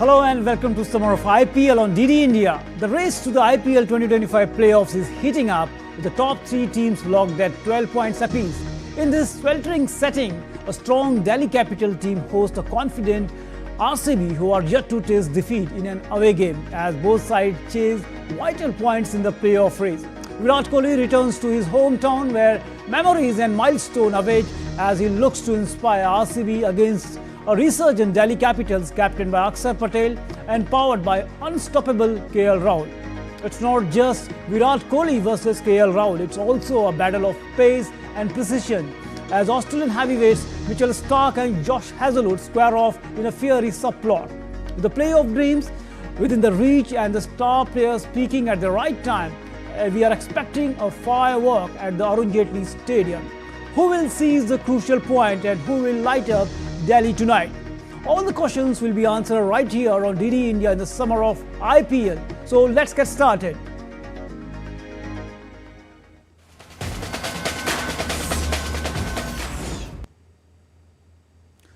Hello and welcome to Summer of IPL on DD India. The race to the IPL 2025 playoffs is heating up with the top three teams locked at 12 points apiece. In this sweltering setting, a strong Delhi Capital team hosts a confident RCB who are yet to taste defeat in an away game as both sides chase vital points in the playoff race. Virat Kohli returns to his hometown where memories and milestones await as he looks to inspire RCB against a resurgent Delhi Capitals captained by Akshar Patel and powered by unstoppable KL Rahul. It's not just Virat Kohli versus KL Rahul, it's also a battle of pace and precision as Australian heavyweights Mitchell Starc and Josh Hazlewood square off in a fiery subplot. With the playoff dreams within the reach and the star players peaking at the right time, we are expecting a firework at the Arun Jaitley Stadium. Who will seize the crucial point and who will light up Delhi tonight? All the questions will be answered right here on DD India in the summer of IPL. So let's get started.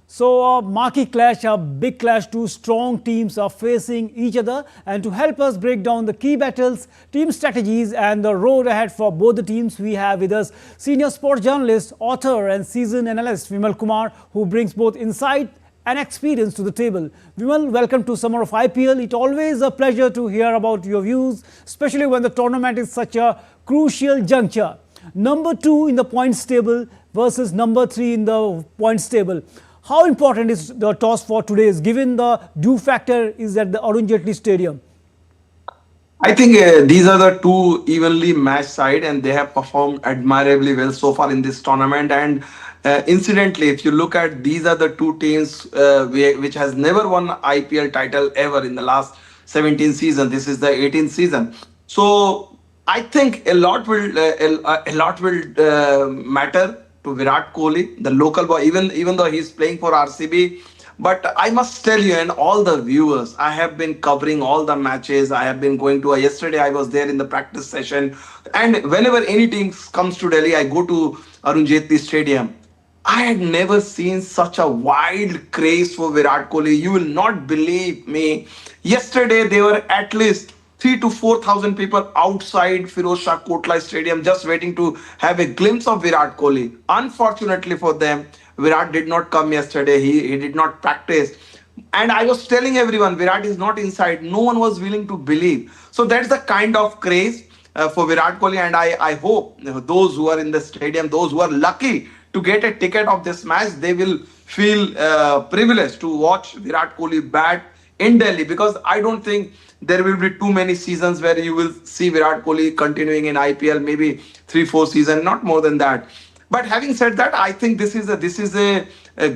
So a marquee clash, a big clash, two strong teams are facing each other, and to help us break down the key battles, team strategies and the road ahead for both the teams, we have with us senior sports journalist, author and seasoned analyst Vimal Kumar, who brings both insight and experience to the table. Vimal, welcome to Summer of IPL. It's always a pleasure to hear about your views, especially when the tournament is such a crucial juncture. Number 2 in the points table versus number 3 in the points table. How important is the toss for today, given the dew factor is at the Arun Jaitley Stadium? I think these are the two evenly matched sides and they have performed admirably well so far in this tournament. And incidentally, if you look at these are the two teams which has never won IPL title ever in the last 17 season. This is the 18th season. So I think a lot will matter to Virat Kohli, the local boy, even though he's playing for RCB. But I must tell you and all the viewers, I have been covering all the matches. I have been going to, yesterday I was there in the practice session. And whenever any team comes to Delhi, I go to Arun Jaitley Stadium. I had never seen such a wild craze for Virat Kohli. You will not believe me. Yesterday, there were at least 3,000 to 4,000 people outside Firoz Shah Kotla Stadium just waiting to have a glimpse of Virat Kohli. Unfortunately for them, Virat did not come yesterday. He did not practice. And I was telling everyone, Virat is not inside. No one was willing to believe. So that's the kind of craze for Virat Kohli. And I hope those who are in the stadium, those who are lucky to get a ticket of this match, they will feel privileged to watch Virat Kohli bat in Delhi, because I don't think there will be too many seasons where you will see Virat Kohli continuing in IPL, maybe 3-4 seasons, not more than that. But having said that, I think this is a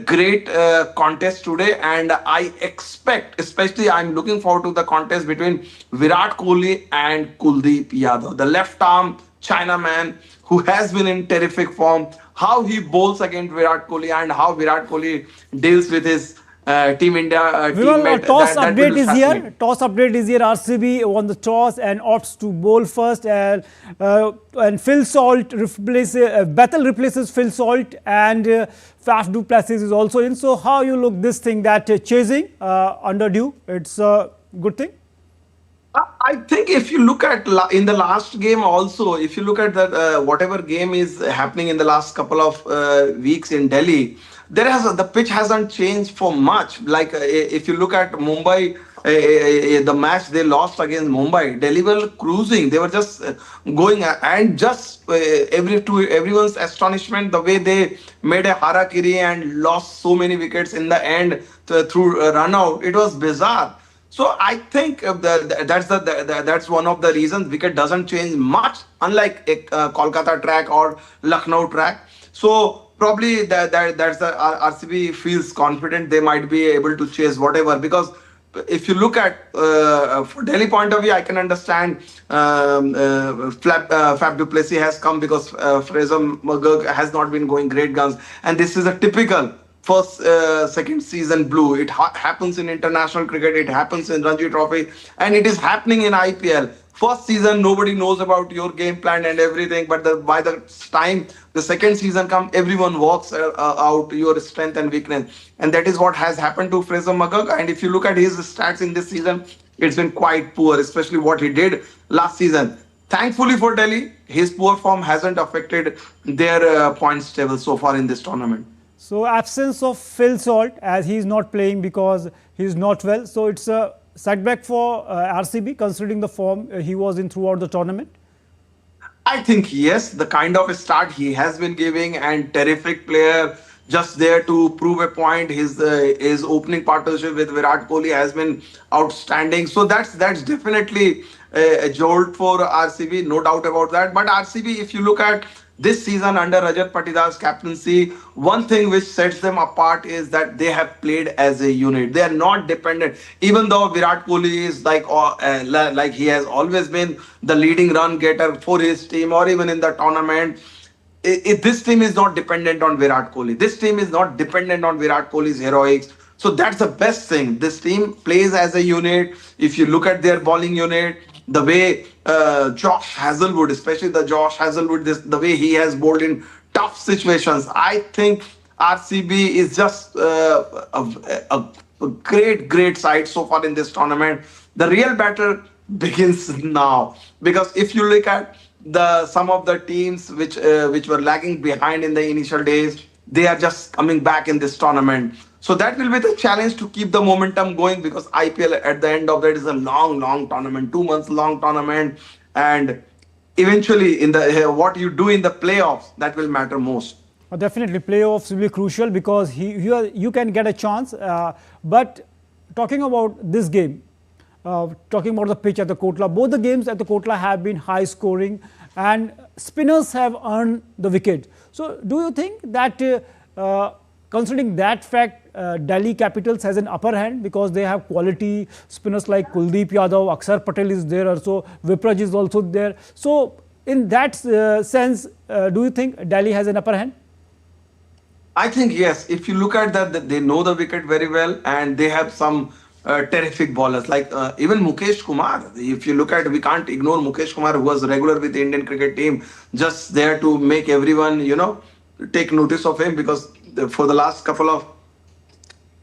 great contest today, and I expect, especially I'm looking forward to the contest between Virat Kohli and Kuldeep Yadav, the left arm Chinaman who has been in terrific form. How he bowls against Virat Kohli and how Virat Kohli deals with his Team India teammate. Toss update is here. Toss update is here. RCB won the toss and opts to bowl first, and Phil Salt Bethel replaces Phil Salt, and Faf du Plessis is also in. So how you look this thing that chasing under dew? It's a good thing. I think if you look at in the last game also, if you look at the whatever game is happening in the last couple of weeks in Delhi, the pitch hasn't changed for much. Like if you look at Mumbai, the match they lost against Mumbai, Delhi were cruising. They were just going, and just everyone's astonishment, the way they made a harakiri and lost so many wickets in the end through run out. It was bizarre. So I think that's one of the reasons wicket doesn't change much, unlike a Kolkata track or Lucknow track. So probably that's the RCB feels confident they might be able to chase whatever, because if you look at for Delhi point of view, I can understand Faf du Plessis has come because Fraser McGurk has not been going great guns, and this is a typical second season blue. It happens in international cricket, it happens in Ranji Trophy, and it is happening in IPL. First season, nobody knows about your game plan and everything, but by the time the second season comes, everyone works out your strength and weakness, and that is what has happened to Fraser McGurk. And if you look at his stats in this season, it's been quite poor, especially what he did last season. Thankfully for Delhi, his poor form hasn't affected their points table so far in this tournament. So absence of Phil Salt as he is not playing because he is not well. So it's a setback for RCB considering the form he was in throughout the tournament. I think yes, the kind of a start he has been giving, and terrific player, just there to prove a point. His opening partnership with Virat Kohli has been outstanding. So that's definitely a jolt for RCB, no doubt about that. But RCB, if you look at this season under Rajat Patidar's captaincy, one thing which sets them apart is that they have played as a unit. They are not dependent. Even though Virat Kohli is like he has always been the leading run getter for his team, or even in the tournament, this team is not dependent on Virat Kohli. This team is not dependent on Virat Kohli's heroics. So that's the best thing. This team plays as a unit. If you look at their bowling unit, the way Josh Hazlewood, especially the Josh Hazlewood, the way he has bowled in tough situations, I think RCB is just a great side so far in this tournament. The real battle begins now, because if you look at some of the teams which were lagging behind in the initial days, they are just coming back in this tournament. So that will be the challenge to keep the momentum going, because IPL at the end of that is a long tournament, 2 months long tournament, and eventually in the what you do in the playoffs, that will matter most. Definitely, playoffs will be crucial because you can get a chance. But talking about this game, talking about the pitch at the Kotla, both the games at the Kotla have been high scoring, and spinners have earned the wicket. So do you think that considering that fact, Delhi Capitals has an upper hand because they have quality spinners like Kuldeep Yadav, Akshar Patel is there also, Vipraj is also there. So in that sense, do you think Delhi has an upper hand? I think yes. If you look at that, they know the wicket very well, and they have some terrific bowlers like even Mukesh Kumar. If you look at, we can't ignore Mukesh Kumar, who was regular with the Indian cricket team, just there to make everyone, take notice of him, because for the last couple of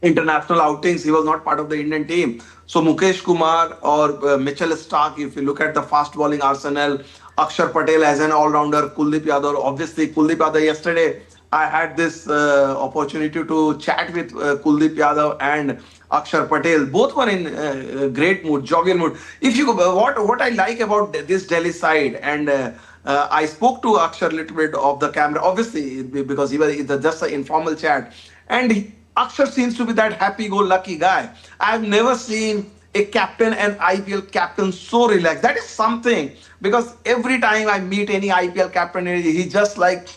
international outings, he was not part of the Indian team. So Mukesh Kumar or Mitchell Starc, if you look at the fast bowling arsenal, Akshar Patel as an all-rounder, Kuldeep Yadav, obviously Kuldeep Yadav, yesterday I had this opportunity to chat with Kuldeep Yadav and Akshar Patel. Both were in great mood, jovial mood. If you what I like about this Delhi side, and I spoke to Akshar a little bit off the camera, obviously because it's just an informal chat, and Akshar seems to be that happy-go-lucky guy. I've never seen a captain and IPL captain so relaxed. That is something, because every time I meet any IPL captain, he's just like,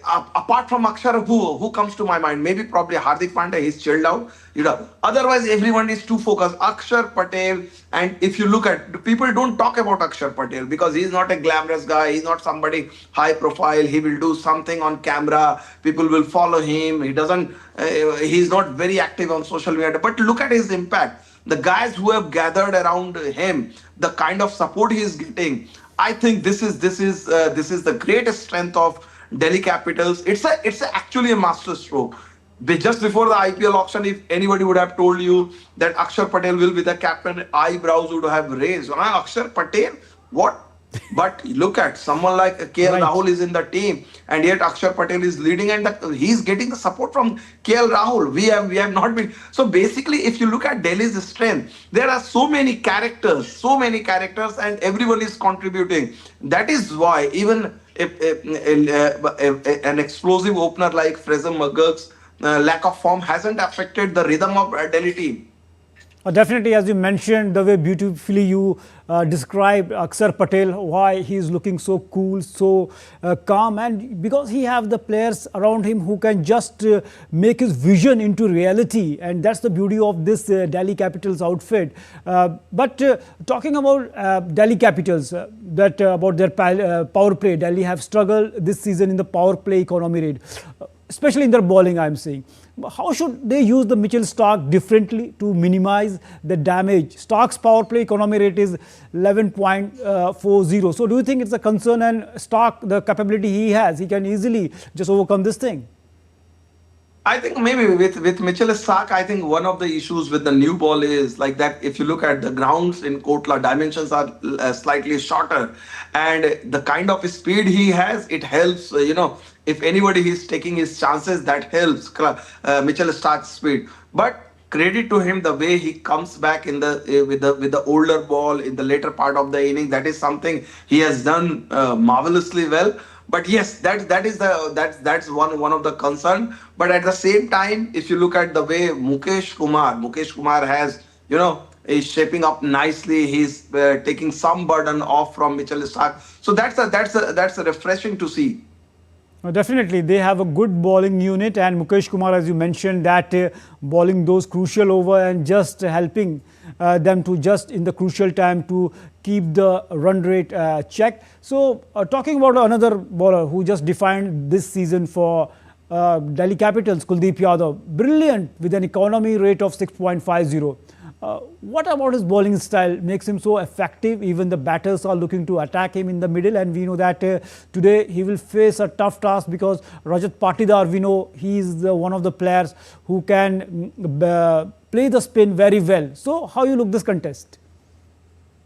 apart from Akshar, who comes to my mind? Maybe probably Hardik Pandya, he's chilled out. Otherwise, everyone is too focused. Akshar Patel, and if you look at, people don't talk about Akshar Patel because he's not a glamorous guy. He's not somebody high profile. He will do something on camera. People will follow him. He's not very active on social media. But look at his impact. The guys who have gathered around him, the kind of support he is getting. I think this is the greatest strength of Delhi Capitals. It's actually a master stroke. Just before the IPL auction, if anybody would have told you that Akshar Patel will be the captain, eyebrows would have raised. Akshar Patel? What? But look at someone like KL Rahul is in the team, and yet Akshar Patel is leading, and he's getting the support from KL Rahul. We have not been. So basically, if you look at Delhi's strength, there are so many characters, and everyone is contributing. That is why even an explosive opener like Fraser McGurk's lack of form hasn't affected the rhythm of Delhi team. Definitely, as you mentioned, the way beautifully you described Akshar Patel, why he is looking so cool, so calm, and because he have the players around him who can just make his vision into reality, and that's the beauty of this Delhi Capitals outfit. But talking about Delhi Capitals, about their power play, Delhi have struggled this season in the power play economy rate. especially in their bowling, I'm saying. How should they use the Mitchell Starc differently to minimize the damage? Starc's power play economy rate is 11.40. So do you think it's a concern, and Starc, the capability he has, he can easily just overcome this thing? I think maybe with Mitchell Starc, I think one of the issues with the new ball is like that. If you look at the grounds in Kotla, dimensions are slightly shorter, and the kind of speed he has, it helps. If anybody is taking his chances, that helps Mitchell Starc's speed. But credit to him, the way he comes back in the with the older ball in the later part of the inning, that is something he has done marvelously well. But yes, that's one of the concern. But at the same time, if you look at the way Mukesh Kumar has, is shaping up nicely. He's taking some burden off from Mitchell Starc. So that's a refreshing to see. Definitely, they have a good bowling unit, and Mukesh Kumar, as you mentioned, that bowling those crucial over and just helping them to just in the crucial time to keep the run rate check. So, talking about another bowler who just defined this season for Delhi Capitals, Kuldeep Yadav, brilliant with an economy rate of 6.50. What about his bowling style makes him so effective? Even the batters are looking to attack him in the middle, and we know that today he will face a tough task because Rajat Patidar, we know he is one of the players who can play the spin very well. So how you look this contest?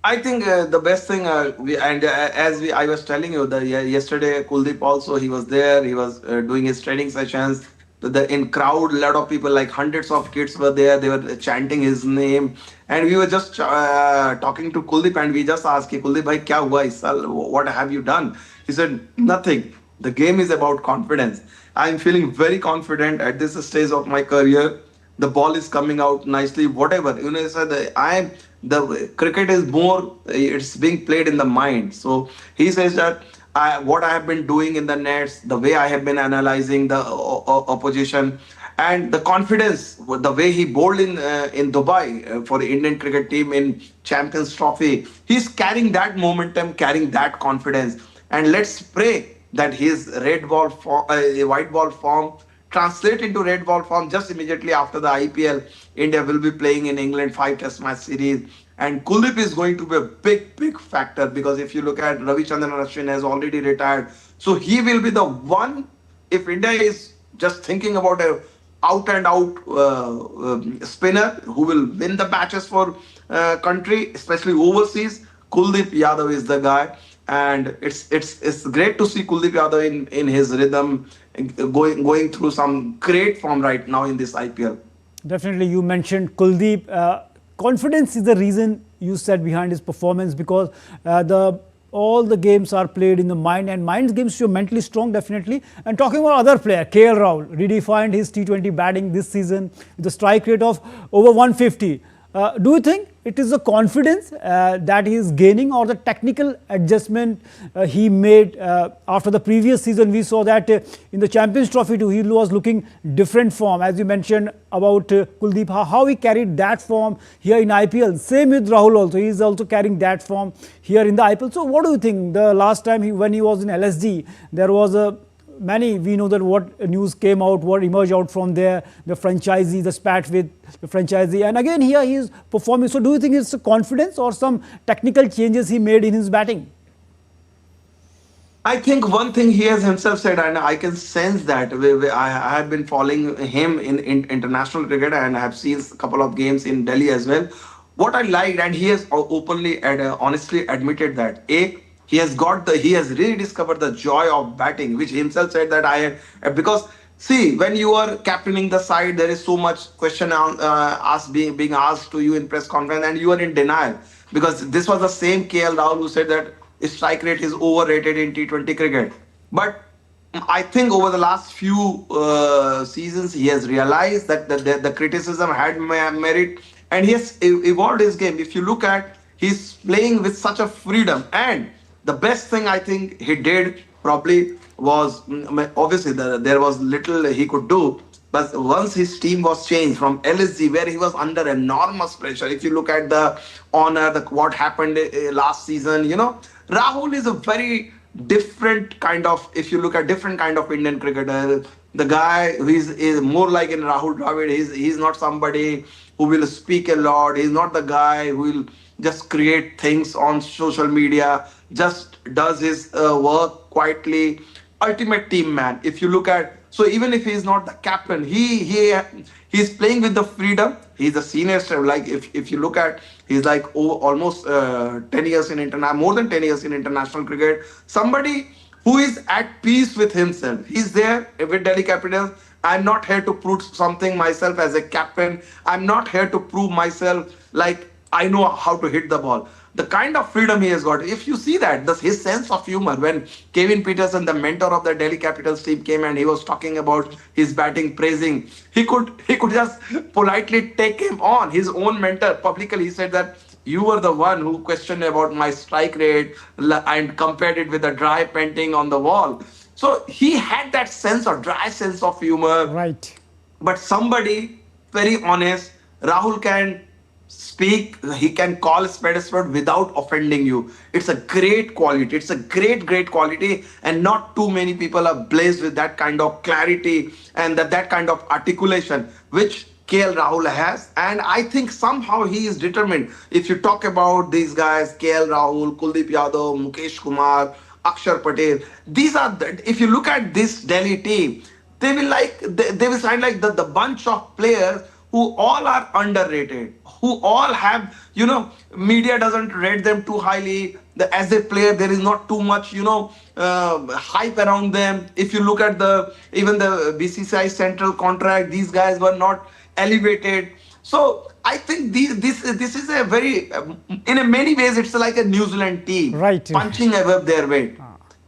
I think the best thing, I was telling you, yesterday Kuldeep also, he was there. He was doing his training sessions. In crowd, a lot of people, like hundreds of kids were there. They were chanting his name, and we were just talking to Kuldeep, and we just asked, Kuldeep, bhai, kya hua is saal? What have you done? He said, nothing. The game is about confidence. I'm feeling very confident at this stage of my career. The ball is coming out nicely, whatever. He said, the cricket is more, it's being played in the mind. So he says that what I have been doing in the nets, the way I have been analyzing the opposition, and the confidence, the way he bowled in Dubai for the Indian cricket team in Champions Trophy, he's carrying that momentum, carrying that confidence. And let's pray that his white ball form translate into red ball form just immediately after the IPL. India will be playing in England 5 Test match series. And Kuldeep is going to be a big factor, because if you look at Ravichandran Ashwin has already retired. So he will be the one, if India is just thinking about a out and out spinner who will win the matches for country, especially overseas, Kuldeep Yadav is the guy. And it's great to see Kuldeep Yadav in his rhythm, going through some great form right now in this IPL. Definitely, you mentioned Kuldeep. Confidence is the reason you said behind his performance, because all the games are played in the mind, and mind games you're mentally strong, definitely. And talking about other player, KL Rahul redefined his T20 batting this season with a strike rate of over 150. Do you think it is the confidence that he is gaining, or the technical adjustment he made after the previous season? We saw that in the Champions Trophy too, he was looking different form, as you mentioned about Kuldeep, how he carried that form here in IPL. Same with Rahul also, he is also carrying that form here in the IPL. So what do you think? The last time when he was in LSG, there was we know that what news came out, what emerged out from there, the franchisee, the spat with the franchisee, and again here he is performing. So do you think it's a confidence or some technical changes he made in his batting? I think one thing he has himself said, and I can sense that. I have been following him in international cricket, and I have seen a couple of games in Delhi as well. What I liked, and he has openly and honestly admitted that, he has really discovered the joy of batting, which he himself said that because see, when you are captaining the side, there is so much question being asked to you in press conference, and you are in denial, because this was the same KL Rahul who said that his strike rate is overrated in T20 cricket. But I think over the last few seasons, he has realized that the criticism had merit, and he has evolved his game. If you look at, he's playing with such a freedom, and the best thing I think he did probably was, obviously there was little he could do, but once his team was changed from LSG, where he was under enormous pressure. If you look at the honor, what happened last season, Rahul is a very different kind of, if you look at different kind of Indian cricketer, the guy who is more like in Rahul Dravid, he's not somebody who will speak a lot. He's not the guy who will just create things on social media, just does his work quietly. Ultimate team man. If you look at, so even if he's not the captain, he's playing with the freedom. He's a senior star. Like if you look at, he's like almost 10 years in international, more than 10 years in international cricket. Somebody who is at peace with himself. He's there with Delhi Capitals. I'm not here to prove something myself as a captain. I'm not here to prove myself like I know how to hit the ball. The kind of freedom he has got. If you see that, his sense of humor, when Kevin Peterson, the mentor of the Delhi Capitals team, came and he was talking about his batting, praising, he could just politely take him on. His own mentor publicly, he said that you were the one who questioned about my strike rate and compared it with a dry painting on the wall. So he had that dry sense of humor. Right. But somebody very honest, Rahul can speak, he can call a spade without offending you. It's a great quality. It's a great quality, and not too many people are blessed with that kind of clarity and that kind of articulation, which KL Rahul has. And I think somehow he is determined. If you talk about these guys, KL Rahul, Kuldeep Yadav, Mukesh Kumar, Akshar Patel, these are, if you look at this Delhi team, they will sign like the bunch of players who all are underrated, who all have, media doesn't rate them too highly. As a player, there is not too much, hype around them. If you look at even the BCCI central contract, these guys were not elevated. So I think this is a very, in a many ways, it's like a New Zealand team, right, punching above their weight.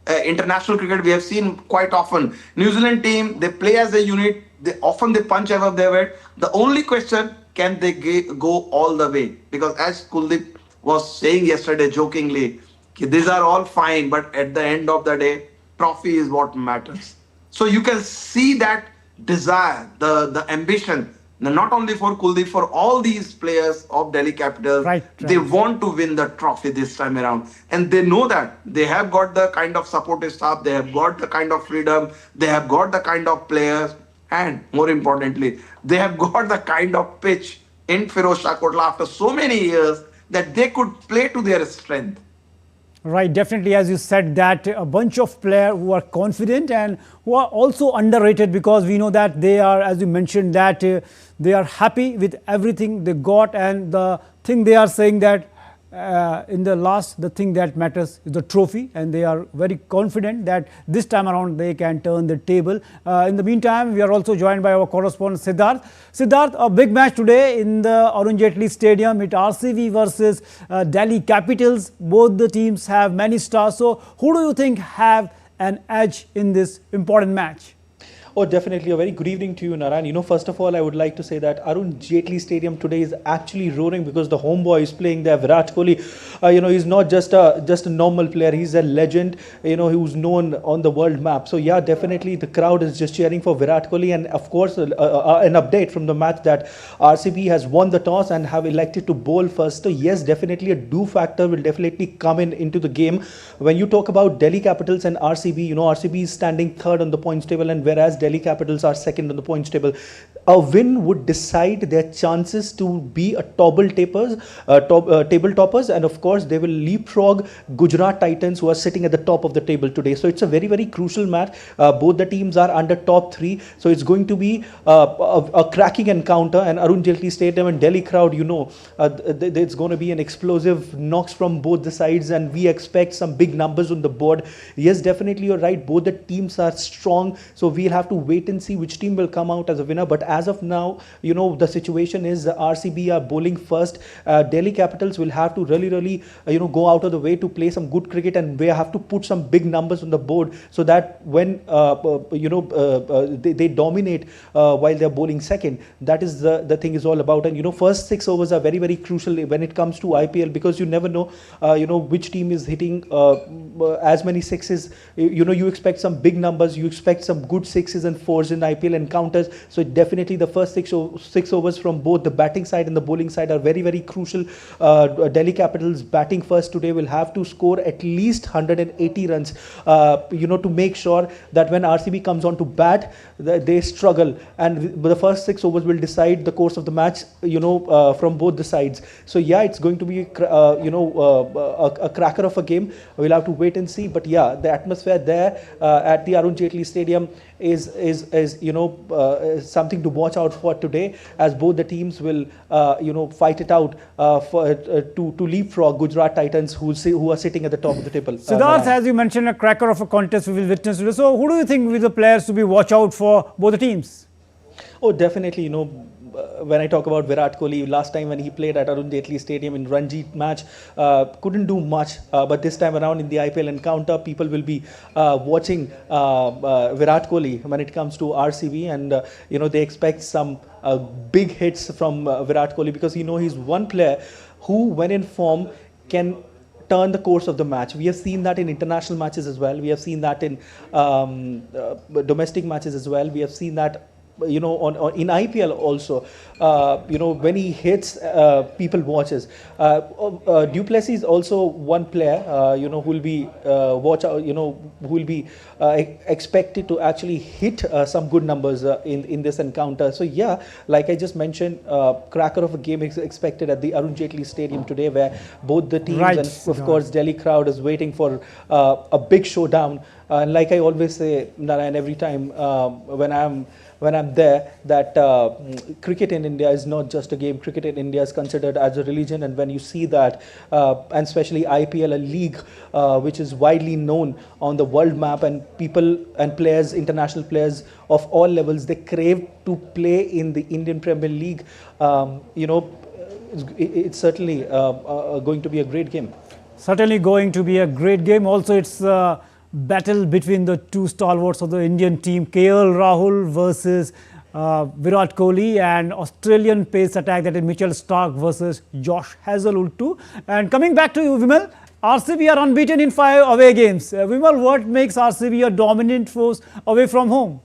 International cricket, we have seen quite often. New Zealand team, they play as a unit. They punch above their weight. The only question, can they go all the way? Because as Kuldeep was saying yesterday jokingly, these are all fine, but at the end of the day, trophy is what matters. So you can see that desire, the ambition, not only for Kuldeep, for all these players of Delhi Capitals. Right. They want to win the trophy this time around. And they know that they have got the kind of supportive staff, they have got the kind of freedom, they have got the kind of players, and more importantly, they have got the kind of pitch in Firozshah Kotla after so many years that they could play to their strength. Right, definitely, as you said, that a bunch of players who are confident and who are also underrated, because we know that they are, as you mentioned, that they are happy with everything they got, and the thing they are saying that in the last, the thing that matters is the trophy, and they are very confident that this time around they can turn the table. In the meantime, we are also joined by our correspondent Siddharth. Siddharth, a big match today in the Arun Jaitley Stadium. It RCB versus Delhi Capitals. Both the teams have many stars. So who do you think have an edge in this important match? Oh, definitely. A very good evening to you, Naran. First of all, I would like to say that Arun Jaitley Stadium today is actually roaring because the homeboy is playing there. Virat Kohli, he's not just a normal player. He's a legend, who's known on the world map. So, yeah, definitely the crowd is just cheering for Virat Kohli. And, of course, an update from the match that RCB has won the toss and have elected to bowl first. So, yes, definitely a do factor will definitely come into the game. When you talk about Delhi Capitals and RCB, RCB is standing third on the points table, and whereas Delhi Capitals are second on the points table. A win would decide their chances to be a table toppers, and of course they will leapfrog Gujarat Titans, who are sitting at the top of the table today. So it's a very, very crucial match. Both the teams are under top three, so it's going to be a cracking encounter. And Arun Jaitley Stadium and Delhi crowd, it's going to be an explosive knocks from both the sides, and we expect some big numbers on the board. Yes, definitely you're right. Both the teams are strong, so we'll have to wait and see which team will come out as a winner. But as of now, the situation is RCB are bowling first. Delhi Capitals will have to really go out of the way to play some good cricket, and we have to put some big numbers on the board so that when they dominate while they're bowling second. That is the thing is all about. And first 6 overs are very, very crucial when it comes to IPL, because you never know which team is hitting as many sixes. You expect some big numbers, you expect some good sixes sixes and fours in IPL encounters. So definitely the first six overs from both the batting side and the bowling side are very, very crucial. Delhi Capitals batting first today will have to score at least 180 runs, to make sure that when RCB comes on to bat, they struggle. And the first 6 overs will decide the course of the match, from both the sides. So yeah, it's going to be, a cracker of a game. We'll have to wait and see. But yeah, the atmosphere there at the Arun Jaitley Stadium is something to watch out for today, as both the teams will fight it out to leapfrog Gujarat Titans, who are sitting at the top of the table. Siddharth, as you mentioned, a cracker of a contest we will witness today. So who do you think will be the players to be watch out for both the teams? Oh, definitely. When I talk about Virat Kohli, last time when he played at Arun Jaitley Stadium in Ranji match, couldn't do much. But this time around in the IPL encounter, people will be watching Virat Kohli when it comes to RCB, and they expect some big hits from Virat Kohli, because he's one player who, when in form, can turn the course of the match. We have seen that in international matches as well. We have seen that in domestic matches as well. We have seen that in IPL also, when he hits, people watches. Duplessis is also one player, who will be who will be expected to actually hit some good numbers in this encounter. So yeah, like I just mentioned, cracker of a game is expected at the Arun Jaitley Stadium today, where both the teams and of course Delhi crowd is waiting for a big showdown. And like I always say, Narayan, every time when I'm there, that cricket in India is not just a game. Cricket in India is considered as a religion, and when you see that, and especially IPL, a league which is widely known on the world map, and people and players, international players of all levels, they crave to play in the Indian Premier League. It's certainly going to be a great game. Certainly going to be a great game. Also, it's battle between the two stalwarts of the Indian team, Rahul versus Virat Kohli, and Australian pace attack, that is Mitchell Starc versus Josh Hazlewood too. And coming back to you, Vimal, RCB are unbeaten in 5 away games. Vimal, what makes RCB a dominant force away from home?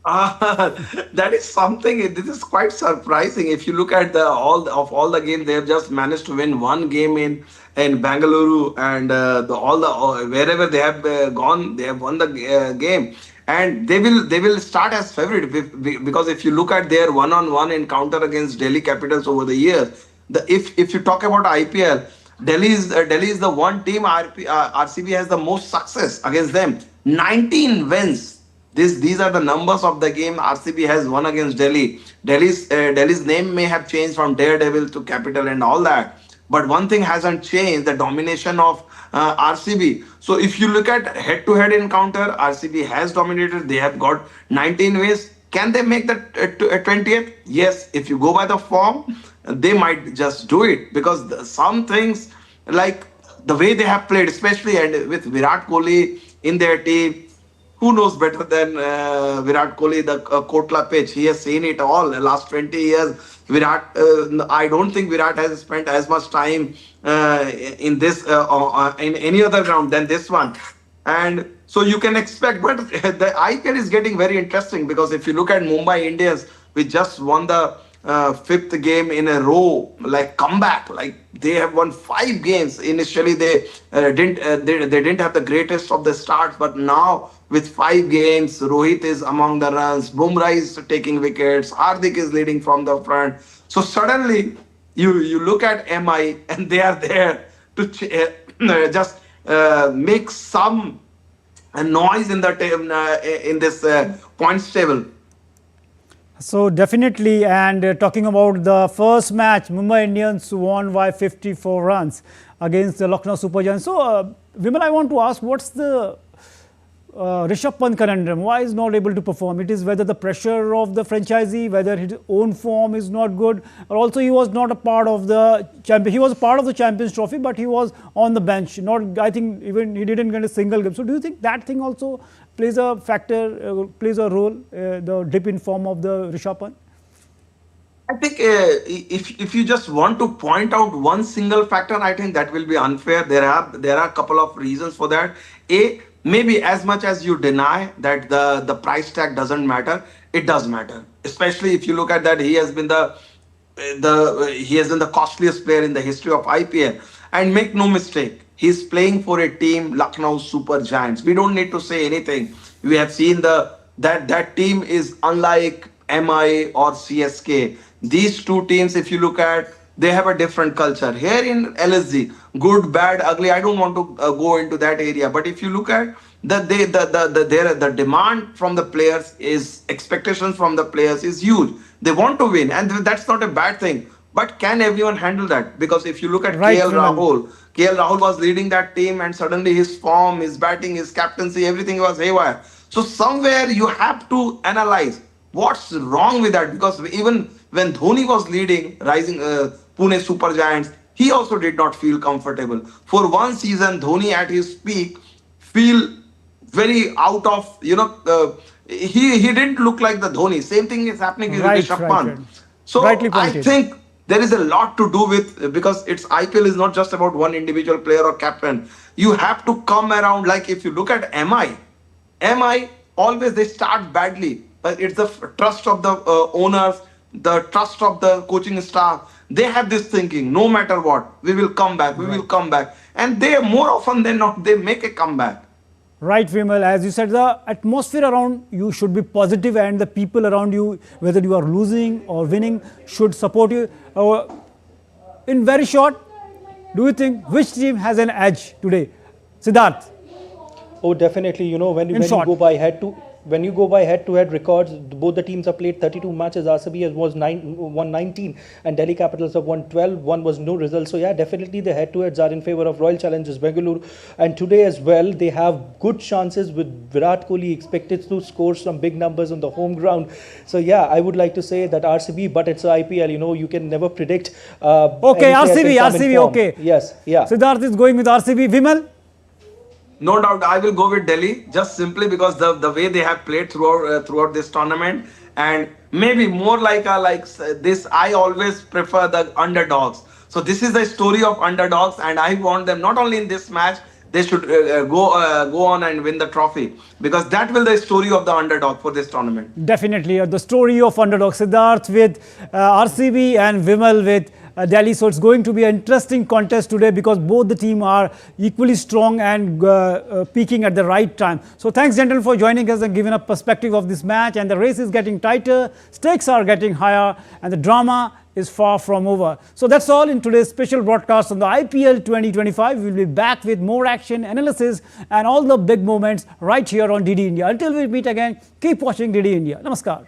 That is something. This is quite surprising. If you look at all the games, they have just managed to win one game in Bangalore, and wherever they have gone, they have won the game, and they will start as favorite, because if you look at their one-on-one encounter against Delhi Capitals over the years, if you talk about IPL, Delhi is the one team RCB has the most success against them, 19 wins. These are the numbers of the game RCB has won against Delhi. Delhi's name may have changed from Daredevil to Capital and all that, but one thing hasn't changed: the domination of RCB. So if you look at head-to-head encounter, RCB has dominated. They have got 19 wins. Can they make the 20th? Yes. If you go by the form, they might just do it, because some things, like the way they have played, especially and with Virat Kohli in their team. Who knows better than Virat Kohli, the Kotla pitch? He has seen it all the last 20 years. I don't think Virat has spent as much time in any other ground than this one. And so you can expect, but the IPL is getting very interesting, because if you look at Mumbai Indians, we just won the 5th game in a row, like comeback. Like they have won 5 games. Initially, they didn't have the greatest of the starts, but now with 5 games, Rohit is among the runs, Bumrah is taking wickets, Hardik is leading from the front. So suddenly, you look at MI, and they are there to just make some noise in this points table. So definitely, and talking about the first match, Mumbai Indians won by 54 runs against the Lucknow Super Giants. So Vimal, I want to ask, what's the Rishabh Pant conundrum? Why is not able to perform? It is whether the pressure of the franchisee, whether his own form is not good, or also he was not a part of the champion. He was a part of the Champions Trophy, but he was on the bench. I think even he didn't get a single game. So do you think that thing also plays a factor, plays a role, the dip in form of the Rishabh Pant? I think if you just want to point out one single factor, I think that will be unfair. There are a couple of reasons for that. maybe as much as you deny that the price tag doesn't matter, it does matter. Especially if you look at that, he has been the costliest player in the history of IPL. And make no mistake, he's playing for a team, Lucknow Super Giants. We don't need to say anything. We have seen that team is unlike MI or CSK. These two teams, if you look at, they have a different culture. Here in LSG, good, bad, ugly. I don't want to go into that area. But if you look at the demand from the players is expectations from the players is huge. They want to win, and that's not a bad thing. But can everyone handle that? Because if you look at Right, KL Rahul was leading that team, and suddenly his form, his batting, his captaincy, everything was haywire. So somewhere you have to analyze what's wrong with that. Because even when Dhoni was leading, rising Pune Super Giants, he also did not feel comfortable. For one season, Dhoni at his peak feel very out of, he didn't look like the Dhoni. Same thing is happening with Rishabh Pant. So Rightly I pointed. think there is a lot to do with, because it's IPL is not just about one individual player or captain. You have to come around. Like if you look at MI always they start badly, but it's the trust of the owners, the trust of the coaching staff. They have this thinking, no matter what, we will come back, we will come back. And they, more often than not, they make a comeback. Right, Vimal. As you said, the atmosphere around you should be positive, and the people around you, whether you are losing or winning, should support you. In very short, do you think which team has an edge today? Siddharth? Oh, definitely. You know, when you short. go by head-to-head records, both the teams have played 32 matches. RCB has won 19, and Delhi Capitals have won 12. One was no result. So yeah, definitely the head-to-heads are in favor of Royal Challengers Bengaluru. And today as well, they have good chances with Virat Kohli expected to score some big numbers on the home ground. So yeah, I would like to say that RCB, but it's IPL. You know, you can never predict. Okay, RCB. Okay. Yes. Yeah. Siddharth is going with RCB. Vimal? No doubt, I will go with Delhi, just simply because the way they have played throughout this tournament, and maybe more like this. I always prefer the underdogs. So this is the story of underdogs, and I want them not only in this match. They should go on and win the trophy, because that will be the story of the underdog for this tournament. Definitely, the story of underdog. Siddharth with RCB and Vimal with Delhi. So it's going to be an interesting contest today, because both the team are equally strong and peaking at the right time. So thanks, gentlemen, for joining us and giving a perspective of this match. And the race is getting tighter, stakes are getting higher, and the drama is far from over. So that's all in today's special broadcast on the IPL 2025. We'll be back with more action, analysis, and all the big moments right here on DD India. Until we meet again, keep watching DD India. Namaskar.